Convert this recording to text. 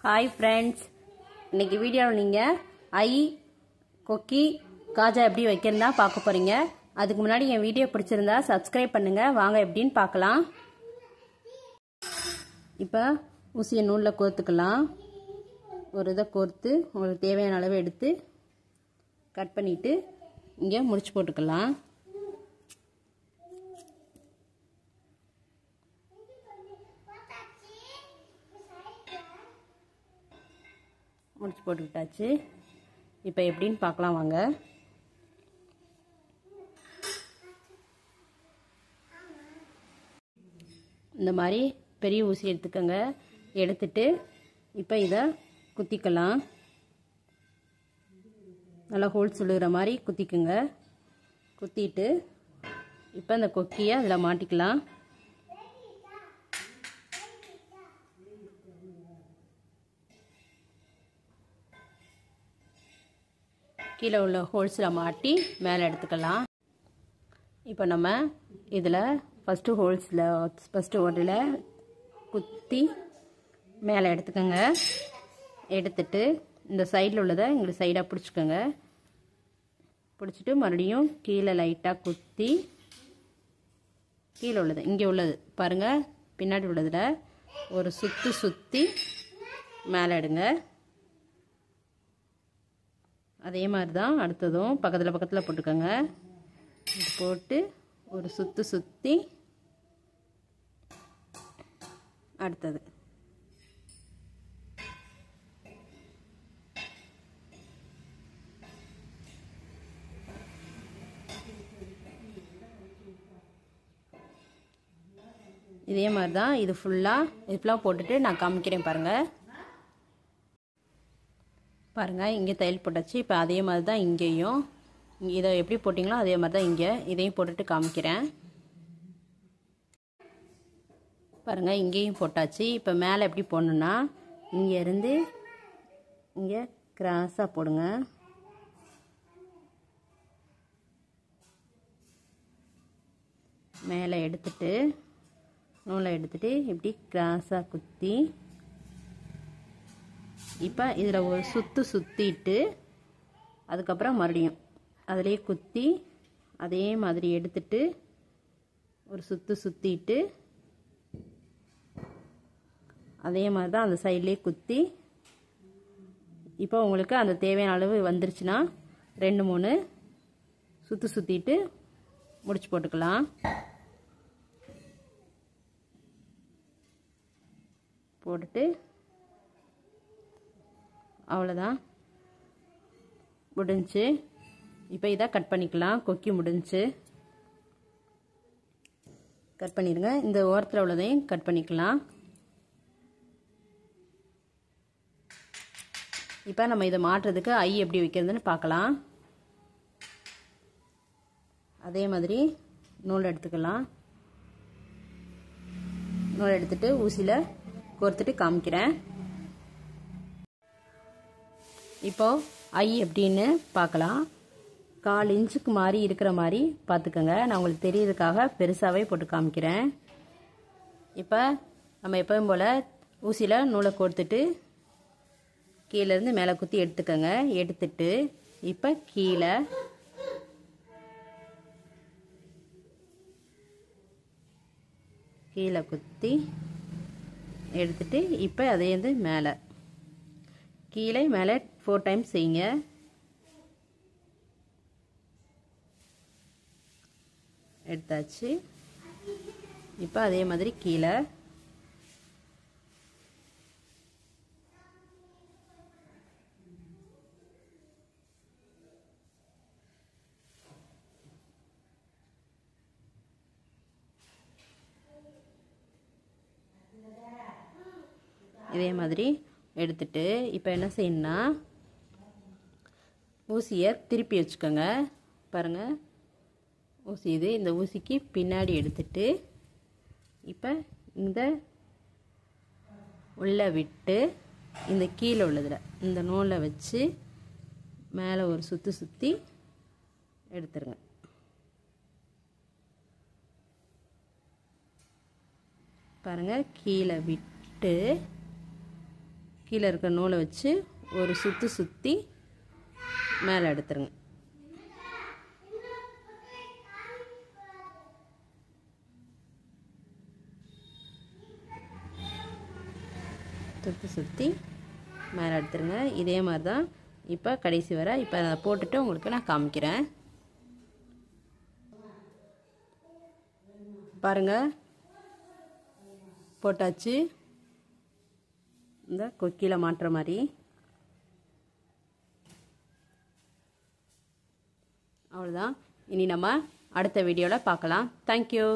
Hi friends இன்னைக்கு வீடியோல நீங்க ஐ கொக்கி காஜா எப்படி வைக்கிறதா பார்க்க போறீங்க. அதுக்கு முன்னாடி என் வீடியோ பிடிச்சிருந்தா Subscribe பண்ணுங்க. வாங்க எப்படின்னு பார்க்கலாம். இப்போ ஊசியை நூல்ல கோர்த்துக்கலாம். ஒரு இத கோர்த்து உங்களுக்கு தேவையான அளவு எடுத்து கட் பண்ணிட்டு இங்க முடிச்சு போட்டுக்கலாம். முடிச்சு போட்டுட்டாச்சு. இப்போ எப்படின்னு பார்க்கலாம் வாங்க. இந்த மாதிரி பெரிய ஊசி எடுத்துக்கங்க. எடுத்துட்டு இப்போ இதை குத்திக்கலாம். நல்லா ஹோல்ஸ் விழுகிற மாதிரி குத்திக்குங்க. குத்திட்டு இப்போ இந்த கொக்கியை அதில் மாட்டிக்கலாம். கீழே உள்ள ஹோல்ஸில் மாட்டி மேலே எடுத்துக்கலாம். இப்போ நம்ம இதில் ஃபஸ்ட்டு ஓட்டில் குத்தி மேலே எடுத்துக்கோங்க. எடுத்துட்டு இந்த சைடில் உள்ளதை இங்கே சைடாக பிடிச்சிக்கோங்க. பிடிச்சிட்டு மறுபடியும் கீழே லைட்டாக குத்தி கீழே உள்ளது இங்கே உள்ளது பாருங்கள், பின்னாடி உள்ளதில் ஒரு சுற்றி மேலே எடுங்க. அதே மாதிரி தான் அடுத்ததும் பக்கத்தில் போட்டுக்கோங்க. இது போட்டு ஒரு சுற்றி அடுத்தது இதே மாதிரி தான் இது ஃபுல்லாக போட்டுட்டு நான் காமிக்கிறேன் பாருங்கள். பாருங்கள் இங்கே தையல் போட்டாச்சு. இப்போ அதே மாதிரி தான் இங்கேயும் இதை எப்படி போட்டிங்களோ அதே மாதிரி தான் இங்கே இதையும் போட்டுட்டு காமிக்கிறேன். பாருங்கள் இங்கேயும் போட்டாச்சு. இப்போ மேலே எப்படி போடணுன்னா இங்கேருந்து இங்கே கிராஸாக போடுங்க. மேலே எடுத்துட்டு நூலை எடுத்துட்டு இப்படி கிராஸாக குத்தி இப்போ இதில் ஒரு சுற்றிட்டு அதுக்கப்புறம் மறுபடியும் அதிலே குத்தி அதே மாதிரி எடுத்துட்டு ஒரு சுற்றிட்டு அதே மாதிரி தான் அந்த சைட்லேயே குத்தி இப்போ உங்களுக்கு அந்த தேவையான அளவு வந்துருச்சுன்னா 2-3 சுற்றிட்டு முடிச்சு போட்டுக்கலாம். போட்டுட்டு அவ்வளோதான், முடிஞ்சு. இப்போ இதை கட் பண்ணிக்கலாம். கொக்கி முடிஞ்சு கட் பண்ணிடுங்க. இந்த ஓரத்தில் உள்ளதையும் கட் பண்ணிக்கலாம். இப்போ நம்ம இதை மாட்டுறதுக்கு ஐ எப்படி வைக்கிறதுன்னு பார்க்கலாம். அதே மாதிரி நூல் எடுத்துக்கலாம். நூல் எடுத்துட்டு ஊசியில் கோர்த்துட்டு காமிக்கிறேன். இப்போ ஐ எப்படின்னு பார்க்கலாம். 1/4 இன்ச்சுக்கு மாதிரி இருக்கிற மாதிரி பார்த்துக்கோங்க. நான் உங்களுக்கு தெரியறதுக்காக பெருசாகவே போட்டு காமிக்கிறேன். இப்போ நம்ம எப்பவும் போல் ஊசியில் நூலை கோர்த்துட்டு கீழேருந்து மேலே குத்தி எடுத்துக்கோங்க. எடுத்துட்டு இப்போ கீழே குத்தி எடுத்துட்டு இப்போ அதே மேலே கீழே மேலே 4 டைம்ஸ் செய்யுங்க. எடுத்தாச்சு. இப்போ அதே மாதிரி கீழே இதே மாதிரி எடுத்துட்டு இப்போ என்ன செய்யணும்னா ஊசியை திருப்பி வச்சுக்கோங்க. பாருங்கள் ஊசி இந்த ஊசிக்கு பின்னாடி எடுத்துட்டு இப்போ இந்த உள்ளே விட்டு இந்த கீழே உள்ளதில் இந்த நூலை வச்சு மேலே ஒரு சுற்றி எடுத்துருங்க. பாருங்கள் கீழே விட்டு கீழே இருக்கிற நூலை வச்சு ஒரு சுற்றி மேலே எடுத்துருங்க. சுற்றி மேலே எடுத்துருங்க. இதே மாதிரி தான் இப்போ கடைசி வரை. இப்போ அதை போட்டுட்டு உங்களுக்கு நான் காமிக்கிறேன். பாருங்கள், போட்டாச்சு. இந்த கொக்கியில் மாட்டுற மாதிரி. அவ்வளோதான். இனி நம்ம அடுத்த வீடியோவில் பார்க்கலாம். தேங்க்யூ.